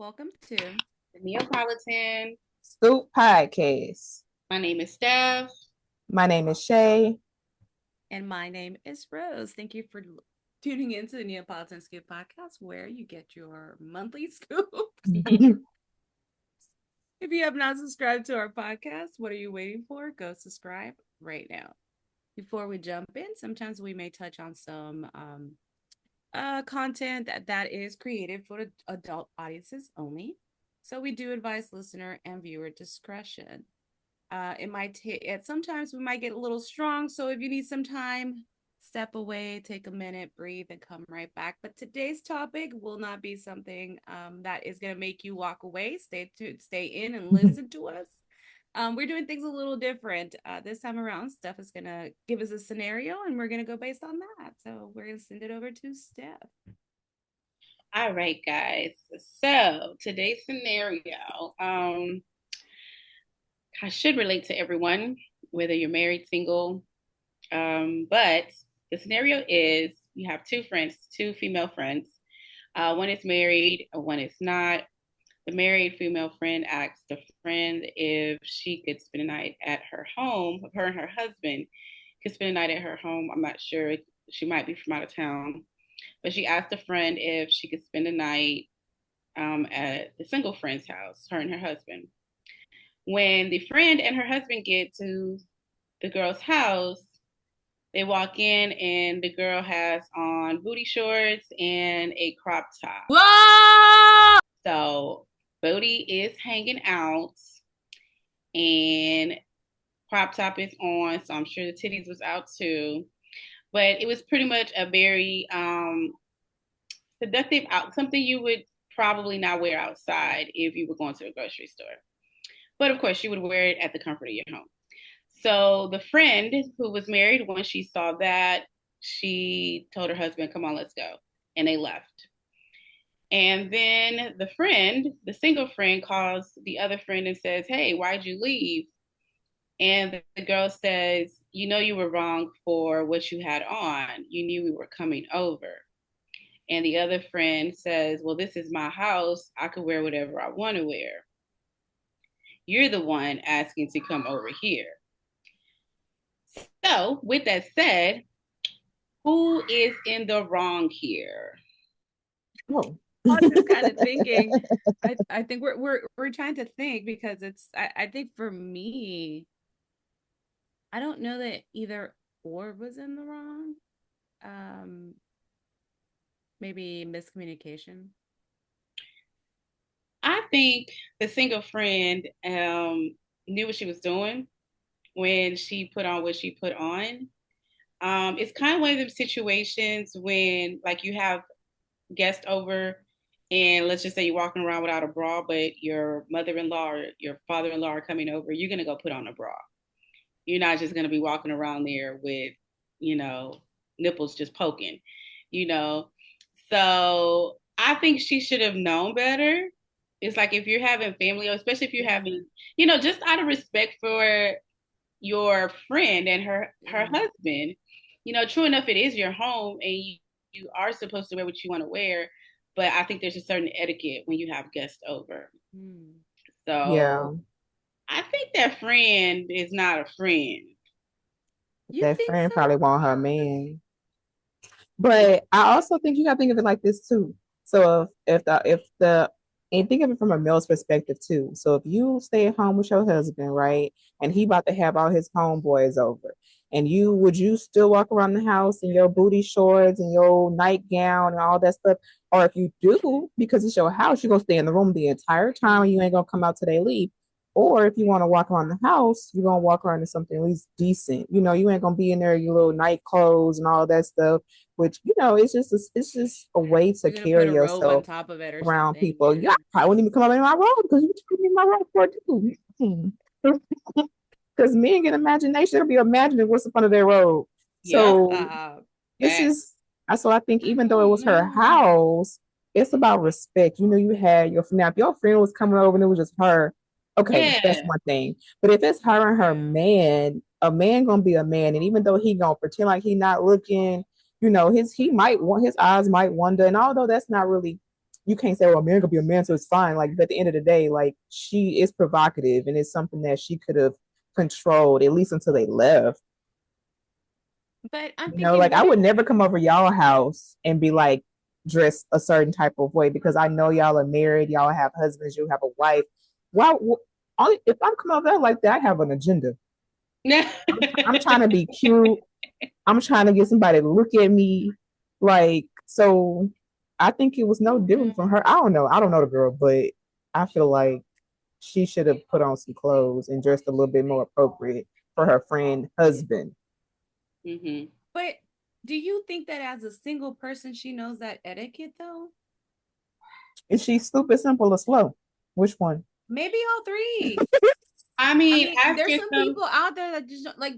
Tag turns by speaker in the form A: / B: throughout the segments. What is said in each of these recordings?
A: Welcome to the
B: Neapolitan
C: Scoop Podcast.
B: My name is Steph.
C: My name is Shay.
A: And my name is Rose. Thank you for tuning into the Neapolitan Scoop Podcast, where you get your monthly scoop. If you have not subscribed to our podcast, what are you waiting for? Go subscribe right now. Before we jump in, sometimes we may touch on some content that is created for adult audiences only. So we do advise listener and viewer discretion. It might take sometimes we might get a little strong. So if you need some time, step away, take a minute, breathe, and come right back. But today's topic will not be something that is going to make you walk away. Stay in and listen to us. We're doing things a little different this time around. Steph is going to give us a scenario and we're going to go based on that. So we're going to send it over to Steph.
B: All right, guys. So today's scenario, I should relate to everyone, whether you're married, single. But the scenario is you have two female friends. One is married, one is not. The married female friend asks the friend if she could spend a night at her home. Her and her husband could spend a night at her home. I'm not sure. She might be from out of town. But she asked a friend if she could spend a night at the single friend's house, her and her husband. When the friend and her husband get to the girl's house, they walk in and the girl has on booty shorts and a crop top.
A: Whoa!
B: So booty is hanging out and crop top is on. So I'm sure the titties was out too. But it was pretty much a very seductive something you would probably not wear outside if you were going to a grocery store. But of course, you would wear it at the comfort of your home. So the friend who was married, when she saw that, she told her husband, come on, let's go. And they left. And then the single friend, calls the other friend and says, hey, why'd you leave? And the girl says, you know, you were wrong for what you had on. You knew we were coming over. And the other friend says, well, this is my house. I could wear whatever I want to wear. You're the one asking to come over here. So with that said, who is in the wrong here?
C: Oh.
A: I was just kind of thinking. I think we're trying to think because I think for me, I don't know that either or was in the wrong. Maybe miscommunication.
B: I think the single friend knew what she was doing when she put on what she put on. It's kind of one of those situations when, like, you have guests over and let's just say you're walking around without a bra, but your mother-in-law or your father-in-law are coming over, you're going to go put on a bra. You're not just going to be walking around there with, nipples just poking, So I think she should have known better. It's like if you're having family, or especially if you're having, just out of respect for your friend and her husband, true enough, it is your home and you are supposed to wear what you want to wear. But I think there's a certain etiquette when you have guests over. So yeah. I think that friend is not a friend.
C: That friend probably want her man. But I also think you got to think of it like this too. So and think of it from a male's perspective too. So if you stay at home with your husband, right, and he about to have all his homeboys over, and would you still walk around the house in your booty shorts and your nightgown and all that stuff? Or if you do, because it's your house, you're gonna stay in the room the entire time and you ain't gonna come out till they leave. Or if you want to walk around the house, you're gonna walk around in something at least decent. You ain't gonna be in there your little night clothes and all that stuff. Which it's just a way to carry yourself
A: on top of it or
C: around
A: something.
C: people. Yeah, I wouldn't even come up in my robe because you put me in my robe for too. Because men get imagination; they'll be imagining what's in front of their robe. So it's just. So I think even though it was her house, it's about respect. You had now if your friend was coming over and it was just her. Okay, that's one thing. But if it's her and her man, a man gonna be a man, and even though he gonna pretend like he not looking, his eyes might wander. And although that's not really you can't say, well, a man could be a man, so it's fine. Like, but at the end of the day, like, she is provocative, and it's something that she could have controlled at least until they left.
A: But I'm
C: You know,
A: thinking,
C: like I
A: what if
C: would never come over y'all house and be like dressed a certain type of way because I know y'all are married, y'all have husbands, you have a wife. Why? If I'm coming over there like that, I have an agenda. I'm trying to be cute. I'm trying to get somebody to look at me. Like, so I think it was no different from her. I don't know. I don't know the girl, but I feel like she should have put on some clothes and dressed a little bit more appropriate for her friend husband.
B: Mm-hmm.
A: But do you think that as a single person, she knows that etiquette though?
C: Is she stupid, simple, or slow? Which one?
A: Maybe all three.
B: I mean,
A: There's
B: after
A: some
B: some,
A: people out there that just like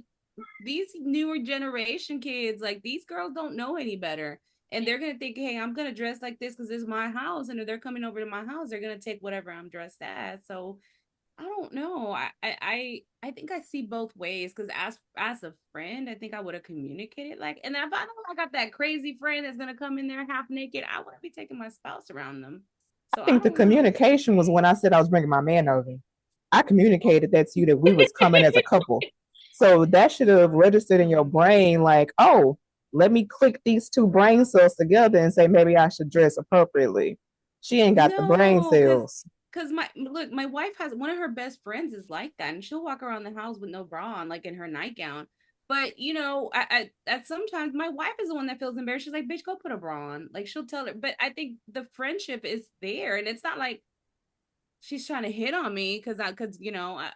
A: these newer generation kids, like these girls don't know any better. And they're gonna think, hey, I'm gonna dress like this because it's my house. And if they're coming over to my house, they're gonna take whatever I'm dressed as. So I don't know. I think I see both ways because as a friend, I think I would have communicated like, and if I know I got that crazy friend that's gonna come in there half naked, I wouldn't be taking my spouse around them. So
C: I
A: I
C: think the
A: don't know.
C: communication was when I said I was bringing my man over. I communicated that to you that we was coming as a couple. So that should have registered in your brain like, oh, let me click these two brain cells together and say maybe I should dress appropriately. She ain't got the brain
A: No,
C: cells.
A: because my wife has one of her best friends is like that, and she'll walk around the house with no bra on, like in her nightgown. But at sometimes my wife is the one that feels embarrassed. She's like, "Bitch, go put a bra on." Like she'll tell her. But I think the friendship is there, and it's not like she's trying to hit on me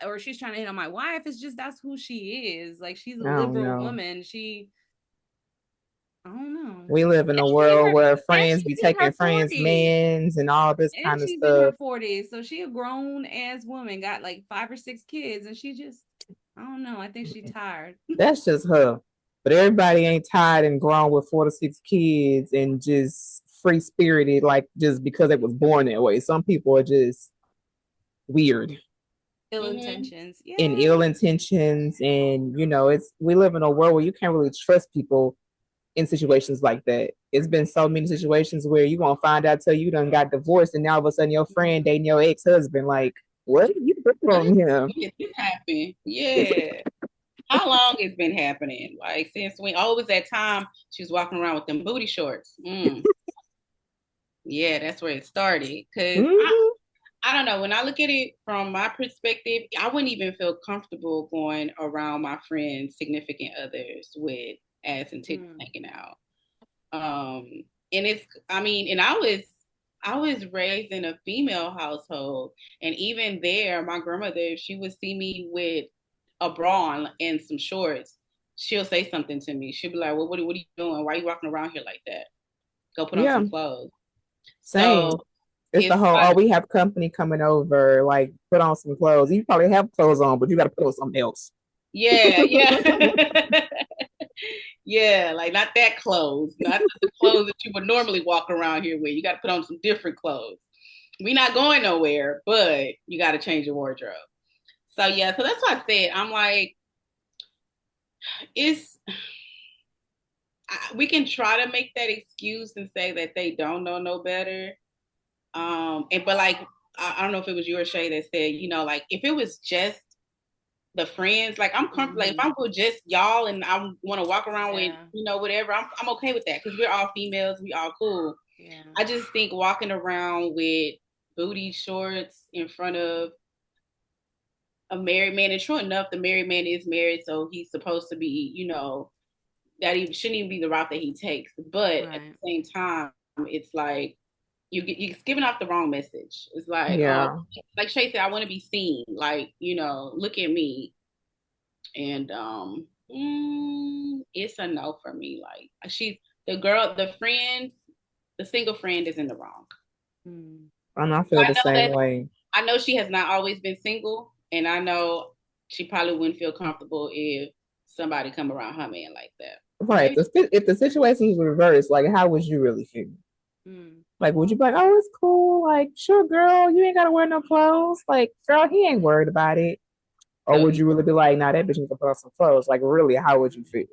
A: or she's trying to hit on my wife. It's just that's who she is. Like she's a
C: I don't
A: liberal
C: know.
A: woman. I don't know.
C: We live in
A: And
C: a
A: she's in
C: world
A: her
C: where
A: and
C: friends be
A: she's in
C: taking
A: her
C: friends'
A: 40s.
C: mans and all this
A: And
C: kind of
A: she's in her
C: stuff.
A: 40s. So she a grown ass woman, got like 5 or 6 kids, and she just I don't know. I think she's tired.
C: That's just her. But everybody ain't tired and grown with 4 to 6 kids and just free spirited, like just because they was born that way. Some people are just weird
A: Ill
B: mm-hmm.
A: intentions. Yeah.
C: and ill intentions. And it's we live in a world where you can't really trust people in situations like that. It's been so many situations where you won't find out till you done got divorced and now all of a sudden your friend dating your ex-husband. Like, what? You put on him.
B: This happened. Yeah. How long it's been happening? Like since when? Oh, it was that time she was walking around with them booty shorts. Yeah, that's where it started. Because
C: Mm-hmm.
B: I don't know. When I look at it from my perspective, I wouldn't even feel comfortable going around my friends' significant others with ass and tits hanging out. And and I was raised in a female household, and even there, my grandmother, if she would see me with a bra on and some shorts, she'll say something to me. She'll be like, "Well, what are you doing? Why are you walking around here like that? Go put on
C: Yeah,
B: some clothes."
C: same.
B: So
C: It's the
B: it's
C: whole, oh,
B: like,
C: we have company coming over, like put on some clothes. You probably have clothes on, but you got to put on something else.
B: yeah, yeah. Yeah, like not that clothes, not the clothes that you would normally walk around here with. You got to put on some different clothes. We not going nowhere, but you got to change your wardrobe. So yeah, so that's what I said. I'm like, it's we can try to make that excuse and say that they don't know no better. But like I don't know if it was you or Shay that said, like if it was just the friends, like I'm comfortable. Like if I'm with just y'all and I want to walk around with whatever, I'm okay with that because we're all females, we all cool.
A: Yeah.
B: I just think walking around with booty shorts in front of a married man, and true enough, the married man is married, so he's supposed to be, that he shouldn't even be the route that he takes. But at the same time, it's like you're giving off the wrong message. It's like,
C: Yeah.
B: like Shay said, I want to be seen. Like, look at me. And it's a no for me. Like the single friend is in the wrong.
C: And I feel the same way.
B: I know she has not always been single, and I know she probably wouldn't feel comfortable if somebody come around her man like that.
C: Right. If the situation was reversed, like how would you really feel? Like, would you be like, oh, it's cool. Like, sure, girl, you ain't got to wear no clothes. Like, girl, he ain't worried about it. Or would you really be like, nah, that bitch needs to put on some clothes? Like, really, how would you feel?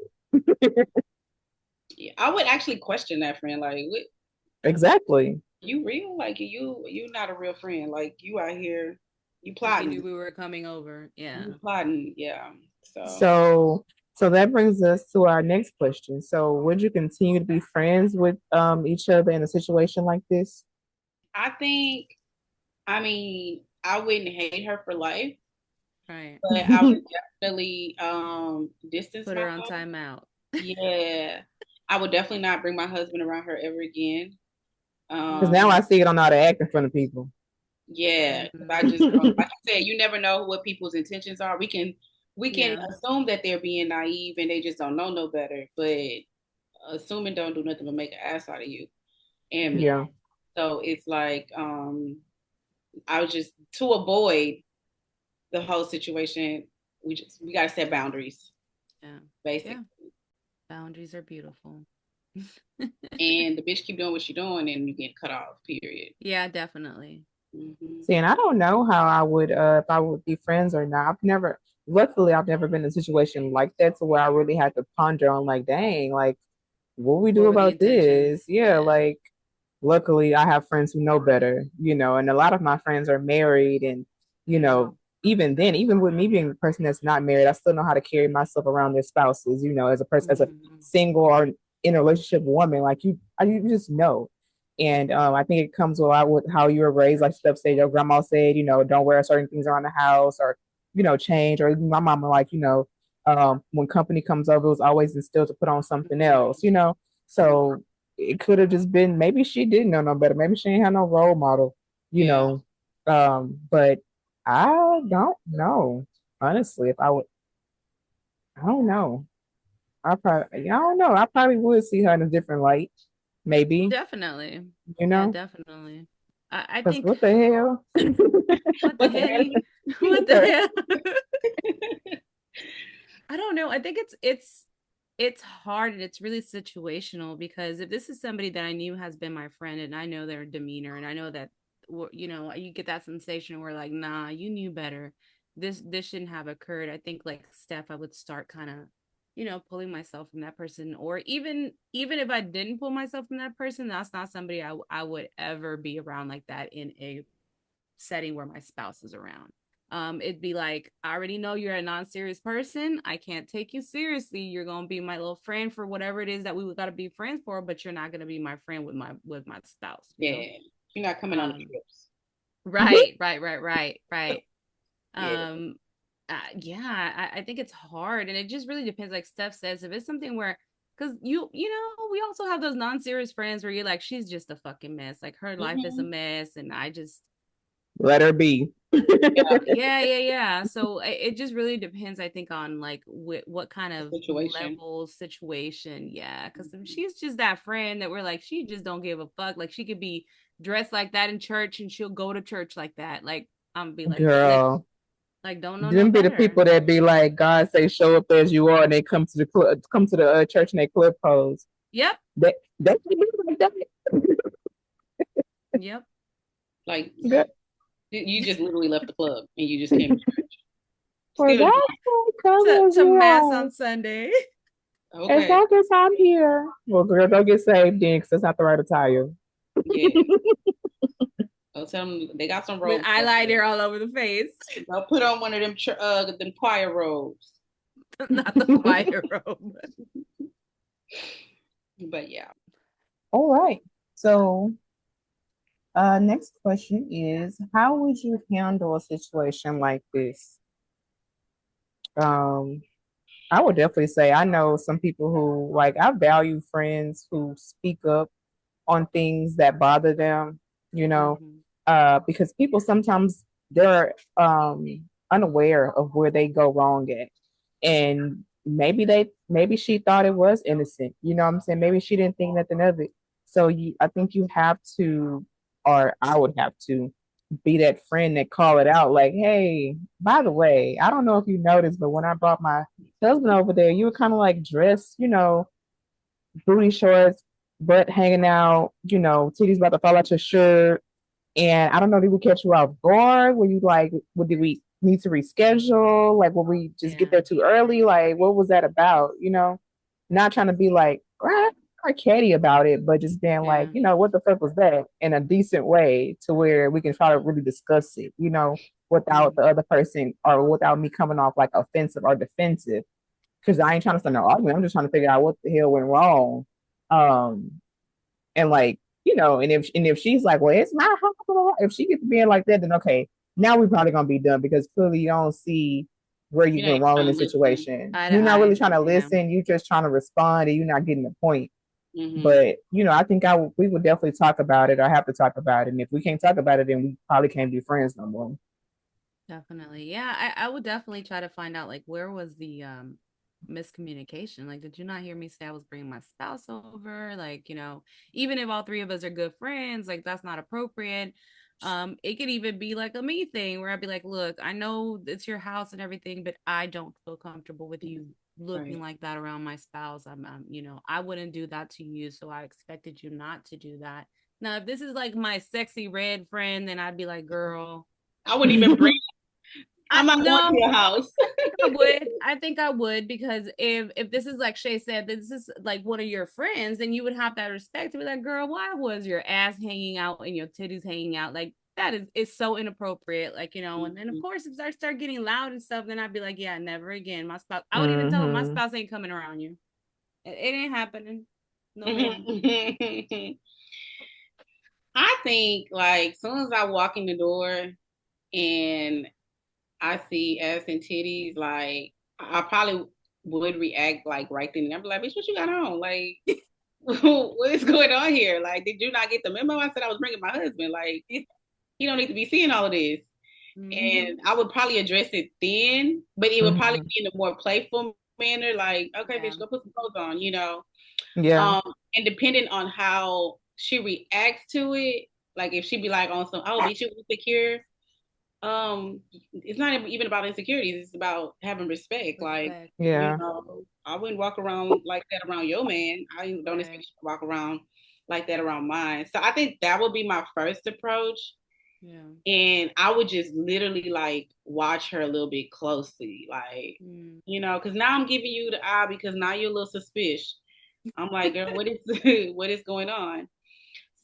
B: Yeah, I would actually question that friend. Like, what?
C: Exactly.
B: you real? Like you not a real friend. Like you out here, you
A: Like you knew
B: plotting.
A: we were coming over. Yeah.
B: You plotting, yeah. So
C: So that brings us to our next question. So would you continue to be friends with each other in a situation like this?
B: I think, I mean, I wouldn't hate her for life,
A: Right.
B: but I would definitely distance
A: Put her on
B: myself.
A: timeout.
B: Yeah. I would definitely not bring my husband around her ever again.
C: Because now
B: Um,
C: I see it on how to act in front of people.
B: yeah, because I just don't,
A: Mm-hmm.
B: like I said, you never know what people's intentions are. We can
A: Yeah.
B: assume that they're being naive and they just don't know no better, but assuming don't do nothing but make an ass out of you and me.
C: Yeah.
B: So it's like I was just to avoid the whole situation, we gotta set boundaries,
A: Yeah.
B: basically.
A: Yeah. Boundaries are beautiful.
B: And the bitch keep doing what she doing and you get cut off, period.
A: Yeah, definitely.
B: Hmm.
C: See, and I don't know how I would if I would be friends or not. Luckily I've never been in a situation like that to where I really had to ponder on like, dang, like what we do
A: What were the
C: about
A: intentions?
C: this? Yeah,
A: Yeah.
C: like luckily I have friends who know better, and a lot of my friends are married and you know, even then, even with me being the person that's not married, I still know how to carry myself around their spouses, as a person, as a
A: Mm-hmm.
C: single or in a relationship woman, like you just know. And I think it comes a lot with how you were raised. Like Steph said, your grandma said, don't wear certain things around the house or, change. Or even my mama, like, when company comes over, it was always instilled to put on something else. So it could have just been maybe she didn't know no better. Maybe she ain't had no role model, you
B: Yeah.
C: know. But I don't know. Honestly, if I would, I don't know. I don't know. I probably would see her in a different light, maybe,
A: Definitely.
C: you
A: Yeah,
C: know.
A: definitely. I
C: Because
A: think
C: what the hell?
A: what the
C: What the
A: hell?
C: hell?
A: What the hell? I don't know. I think it's hard and it's really situational because if this is somebody that I knew has been my friend and I know their demeanor and I know that you get that sensation where like nah, you knew better. This shouldn't have occurred. I think like Steph, I would start kind of pulling myself from that person, or even if I didn't pull myself from that person, that's not somebody I would ever be around like that in a setting where my spouse is around. It'd be like, I already know you're a non-serious person. I can't take you seriously. You're gonna be my little friend for whatever it is that we gotta be friends for, but you're not gonna be my friend with my spouse,
B: Yeah. You're not coming on the
A: Um,
B: trips.
A: right.
B: Yeah.
A: Um, yeah, I think it's hard, and it just really depends. Like Steph says, if it's something where, because we also have those non-serious friends where you're like, she's just a fucking mess. Like her life is a
B: Hmm.
A: mess, and I just
C: Let her be.
B: Yeah.
A: yeah. So it just really depends, I think, on like what kind
B: The
A: of
B: situation.
A: level situation. Yeah, because if
B: Mhm.
A: she's just that friend that we're like, she just don't give a fuck. Like she could be dressed like that in church, and she'll go to church like that. Like I'm gonna be
C: Girl,
A: like don't know no
C: them be the
A: better.
C: people that be like, God say, show up as you are, and they come to the church and they clip pose.
A: Yep,
C: They be like that.
A: yep.
B: Like
C: Good.
B: you just literally left the club and you just came to church.
C: For
B: Still,
C: that say, come as
A: To
C: you
A: mass
C: are.
A: on Sunday.
C: As
B: okay.
C: long as I'm here. Well, girl, don't get saved then, because that's not the right attire.
B: Yeah. I'll tell them they got some
A: With
B: robes over there.
A: eyeliner all over the face.
B: They'll put on one of them choir robes.
A: Not the choir robe.
B: But yeah.
C: All right. So, next question is, how would you handle a situation like this? Um, I would definitely say I know some people who like I value friends who speak up on things that bother them, you know,
A: Mm-hmm.
C: because people sometimes they're unaware of where they go wrong at. And maybe she thought it was innocent, you know what I'm saying? Maybe she didn't think nothing of it. So I think you have to, or I would have to be that friend that call it out like, hey, by the way, I don't know if you noticed, but when I brought my husband over there, you were kind of like dressed, booty shorts, butt hanging out, titties about to fall out your shirt. And I don't know, did we catch you off guard? Were you like, did we need to reschedule? Like, will we just get
A: Yeah.
C: there too early? Like, what was that about? Not trying to be like, not catty about it, but just being like, what the fuck was that, in a decent way to where we can try to really discuss it, without the other person or without me coming off like offensive or defensive. Because I ain't trying to start no argument. I'm just trying to figure out what the hell went wrong. And like, and if she's like, well, it's my house, if she gets to being like that, then okay, now we're probably gonna be done because clearly you don't see where you went wrong in the situation. You're not really trying to listen. You're just trying to respond, and you're not getting the point. Mm-hmm. But I think we would definitely talk about it or have to talk about it. And if we can't talk about it, then we probably can't be friends no more.
A: Definitely, yeah. I would definitely try to find out like where was the miscommunication. Like, did you not hear me say I was bringing my spouse over? Like, even if all three of us are good friends, like that's not appropriate. It could even be like a me thing where I'd be like, look, I know it's your house and everything, but I don't feel comfortable with you looking like that around my spouse. I wouldn't do that to you, so I expected you not to do that. Now, if this is like my sexy red friend, then I'd be like, girl,
B: I wouldn't even bring. I'm not going to your house.
A: I think I would because if this is like Shay said, this is like one of your friends, then you would have that respect to be like, girl, why was your ass hanging out and your titties hanging out? Like that is so inappropriate. Like, and then of course if I start getting loud and stuff, then I'd be like, yeah, never again. My spouse, I would even tell him my spouse ain't coming around you. It ain't happening. No, ma'am.
B: I think like as soon as I walk in the door and I see ass and titties, like I probably would react like right then and I'm like, bitch, what you got on? Like, what is going on here? Like, did you not get the memo? I said I was bringing my husband. Like, he don't need to be seeing all of this. Mm-hmm. And I would probably address it then, but it would probably be in a more playful manner. Like, okay, bitch, go put some clothes on,
C: Yeah.
B: And depending on how she reacts to it, like if she be like on some, oh, bitch, you insecure. It's not even about insecurities. It's about having respect. Like,
C: yeah,
B: I wouldn't walk around like that around your man. I don't expect you to walk around like that around mine. So I think that would be my first approach. Yeah. And I would just literally like watch her a little bit closely, like, because now I'm giving you the eye because now you're a little suspicious. I'm like, girl, what is going on?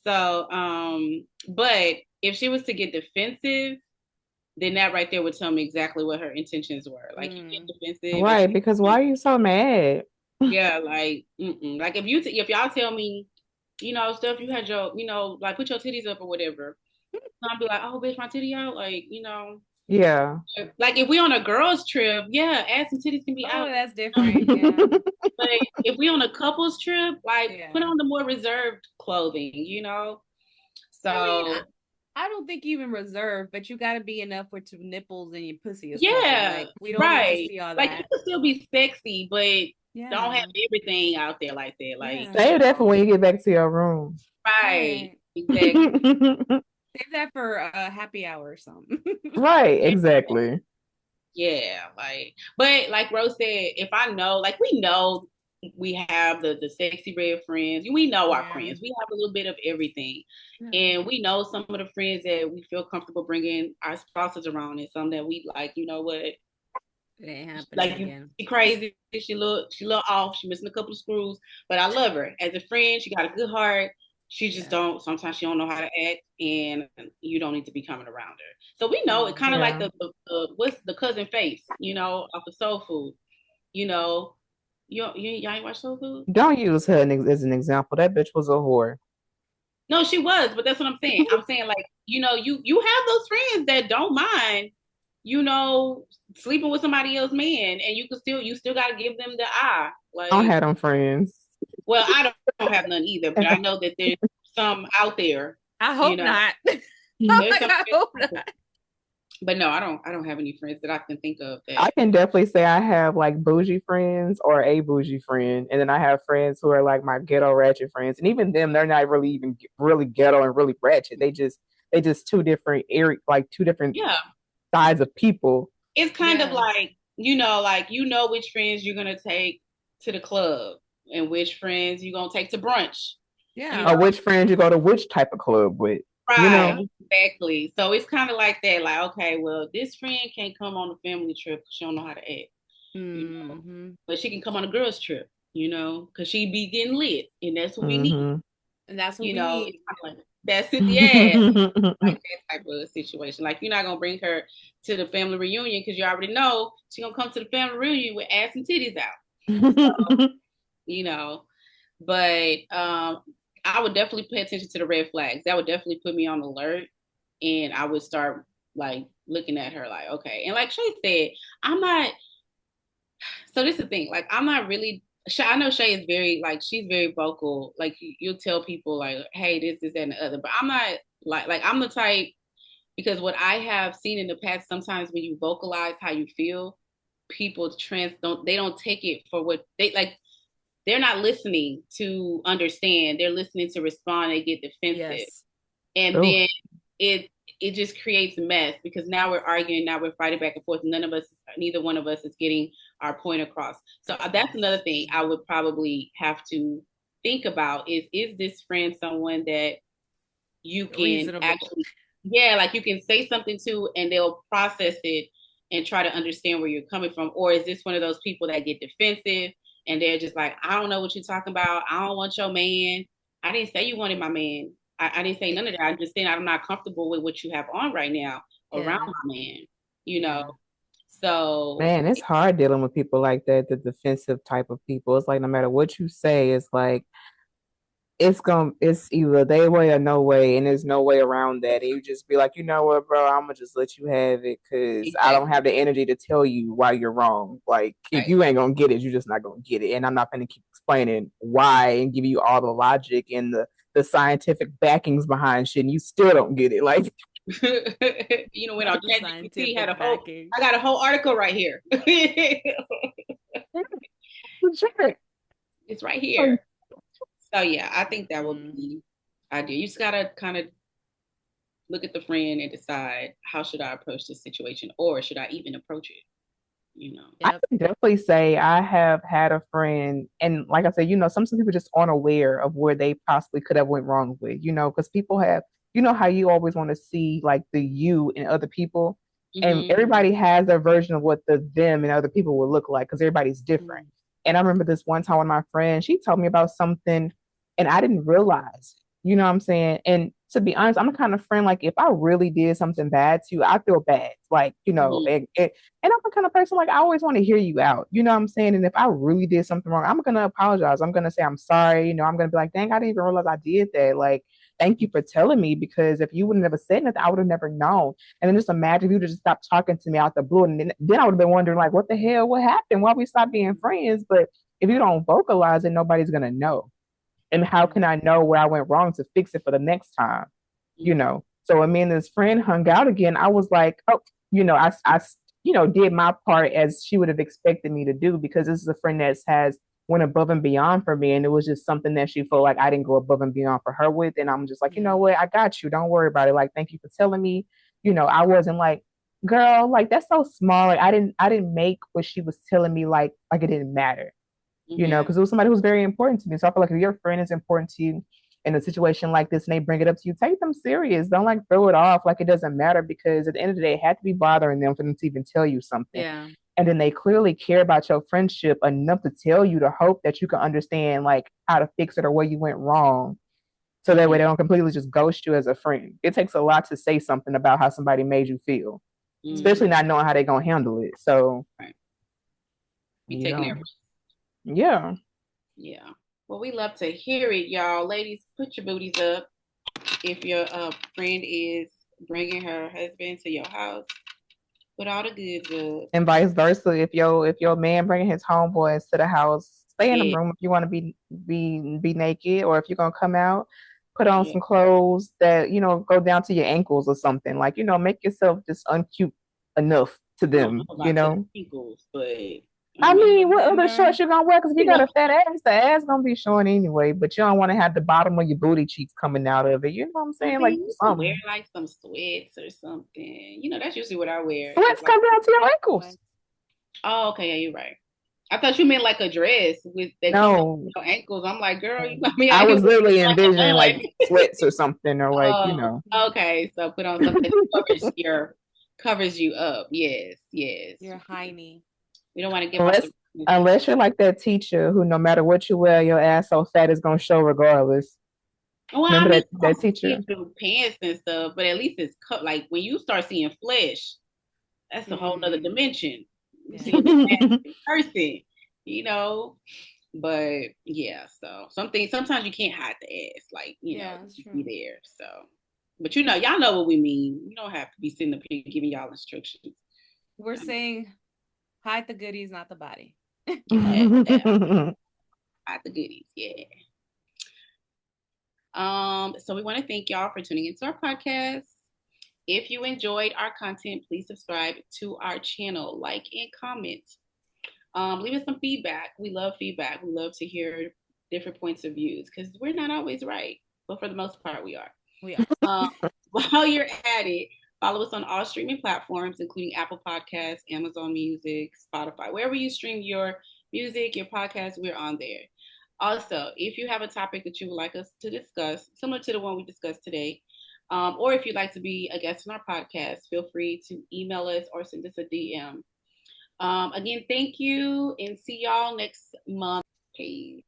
B: So, but if she was to get defensive, then that right there would tell me exactly what her intentions were. Like, you get defensive,
C: right? Because why are you so mad?
B: Yeah, like, like if y'all tell me, stuff you had your, like put your titties up or whatever, I'll be like, oh, bitch, my titty out, like,
C: Yeah.
B: Like if we on a girls trip, yeah, ass and titties can be out.
A: Oh, that's different. Yeah.
B: But if we on a couples trip, like put on the more reserved clothing, So.
A: I don't think even reserved, but you got to be enough with your nipples and your pussy.
B: Yeah,
A: like, we don't need to see all that.
B: Like you can still be sexy, but don't have everything out there like that. Like
C: save that for when you get back to your room.
B: Right. Exactly.
A: Save that for a happy hour or something.
C: Right. Exactly.
B: Yeah. But like Rose said, if I know, like we know we have the sexy red friends. We know our friends. We have a little bit of everything. And we know some of the friends that we feel comfortable bringing our spouses around and some that we like, you know what?
A: It ain't happening
B: like
A: again.
B: She crazy. She look off. She missing a couple of screws. But I love her. As a friend, she got a good heart. She just sometimes she don't know how to act and you don't need to be coming around her. So we know it kind of like the what's the cousin face, off of Soul Food. Y'all ain't watch Soul Food?
C: Don't use her as an example. That bitch was a whore.
B: No, she was, but that's what I'm saying. I'm saying like, you have those friends that don't mind, sleeping with somebody else's man, and you still got to give them the eye. Like,
C: I don't have them friends.
B: Well, I don't have none either, but I know that there's some out there.
A: I hope not. I hope not.
B: But no, I don't have any friends that I can think of.
C: I can definitely say I have like bougie friends or a bougie friend, and then I have friends who are like my ghetto ratchet friends, and even them, they're not really even really ghetto and really ratchet. They just two different sides of people.
B: It's kind of like which friends you're gonna take to the club and which friends you're gonna take to brunch.
C: Yeah, or which friends you go to which type of club with.
B: Right, exactly. So it's kind of like that. Like, okay, well, this friend can't come on a family trip because she don't know how to act. But she can come on a girls trip. because she'd be getting lit, and that's what we need.
C: Mm-hmm.
A: And that's what
B: You
A: we
B: know,
A: need.
B: like, that's it. Yeah, like that type of situation. Like, you're not gonna bring her to the family reunion because you already know she's gonna come to the family reunion with ass and titties out. So, you know, but I would definitely pay attention to the red flags. That would definitely put me on alert, and I would start like looking at her like, okay. And like Shay said, I'm not. So this is the thing. Like, I'm not really. I know Shay is very like, she's very vocal. Like, you'll tell people like, hey, this, that, and the other. But I'm not like I'm the type, because what I have seen in the past, sometimes when you vocalize how you feel, people don't take it for what they like. They're not listening to understand. They're listening to respond. They get defensive.
A: Yes.
B: And then it just creates a mess, because now we're arguing, now we're fighting back and forth. Neither one of us is getting our point across. So that's another thing I would probably have to think about is this friend someone that you can
A: Reasonable.
B: actually, yeah, like you can say something to and they'll process it and try to understand where you're coming from? Or is this one of those people that get defensive and they're just like, I don't know what you're talking about. I don't want your man. I didn't say you wanted my man. I didn't say none of that. I'm just saying I'm not comfortable with what you have on right now around my man. So,
C: man, it's hard dealing with people like that, the defensive type of people. It's like no matter what you say, it's like it's either they way or no way, and there's no way around that. And you just be like, you know what, bro, I'm gonna just let you have it because I don't have the energy to tell you why you're wrong. Like, if you ain't gonna get it, you're just not gonna get it. And I'm not gonna keep explaining why and give you all the logic and the scientific backings behind shit, and you still don't get it. Like,
B: when our ChatGPT had I got a whole article right here. It's right here. So yeah, I think that would be ideal. You just gotta kind of look at the friend and decide, how should I approach this situation, or should I even approach it?
C: I can definitely say I have had a friend, and like I said, some people just aren't aware of where they possibly could have went wrong with, because people have, how you always want to see like the you in other people, and everybody has their version of what the them and other people will look like because everybody's different. And I remember this one time when my friend, she told me about something, and I didn't realize. You know what I'm saying? And to be honest, I'm the kind of friend, like, if I really did something bad to you, I feel bad. Like, and I'm the kind of person, like, I always want to hear you out. You know what I'm saying? And if I really did something wrong, I'm going to apologize. I'm going to say, I'm sorry. I'm going to be like, dang, I didn't even realize I did that. Like, thank you for telling me, because if you would have never said nothing, I would have never known. And then just imagine if you would have just stopped talking to me out the blue. And then I would have been wondering, like, what the hell? What happened? Why we stopped being friends? But if you don't vocalize it, nobody's going to know. And how can I know where I went wrong to fix it for the next time? So when me and this friend hung out again, I was like, oh, I did my part as she would have expected me to do, because this is a friend that has went above and beyond for me. And it was just something that she felt like I didn't go above and beyond for her with. And I'm just like, you know what? I got you. Don't worry about it. Like, thank you for telling me. I wasn't like, girl, like, that's so small. Like, I didn't make what she was telling me like it didn't matter. Because it was somebody who was very important to me. So I feel like if your friend is important to you in a situation like this and they bring it up to you, take them serious. Don't like throw it off like it doesn't matter, because at the end of the day, it had to be bothering them for them to even tell you something.
A: Yeah.
C: And then they clearly care about your friendship enough to tell you, to hope that you can understand like how to fix it or where you went wrong. So that way they don't completely just ghost you as a friend. It takes a lot to say something about how somebody made you feel, especially not knowing how they're going to handle it. So
B: be taking it.
C: Yeah.
B: Well, we love to hear it, y'all. Ladies, put your booties up if your friend is bringing her husband to your house. Put all the goods up.
C: And vice versa. If your man bringing his homeboys to the house, stay in the room if you want to be naked, or if you're gonna come out, put on some clothes that go down to your ankles or something. Like, make yourself just uncute enough to them.
B: Ankles, but
C: I mean, what other shorts you gonna wear? Because if you got a fat ass, the ass gonna be showing anyway. But you don't want to have the bottom of your booty cheeks coming out of it. You know what I'm saying? Like,
B: you wear like some sweats or something. That's usually what I wear.
C: Sweats come down to your ankles.
B: Oh, okay, yeah, you're right. I thought you meant like a dress with that
C: no
B: your ankles. I'm like, girl, you got me.
C: I was literally envisioning like sweats or something, or like
B: Okay, so put on something that covers you up. Yes.
A: Your hiney.
B: We don't want to give
C: Unless you're like that teacher who, no matter what you wear, your ass so fat is gonna show regardless.
B: Well, I
C: Remember
B: mean,
C: that teacher?
B: through pants and stuff, but at least it's cut. Like when you start seeing flesh, that's a whole nother dimension. You see a person, you know. But yeah, so sometimes you can't hide the ass, like be there. So, but y'all know what we mean. You don't have to be sitting up here giving y'all instructions.
A: We're saying hide the goodies, not the body.
B: Hide the goodies, yeah. So we want to thank y'all for tuning into our podcast. If you enjoyed our content, please subscribe to our channel, like and comment. Leave us some feedback. We love feedback. We love to hear different points of views because we're not always right, but for the most part, we are.
A: We are.
B: While you're at it, follow us on all streaming platforms, including Apple Podcasts, Amazon Music, Spotify. Wherever you stream your music, your podcast, we're on there. Also, if you have a topic that you would like us to discuss, similar to the one we discussed today, or if you'd like to be a guest on our podcast, feel free to email us or send us a DM. Again, thank you and see y'all next month. Peace.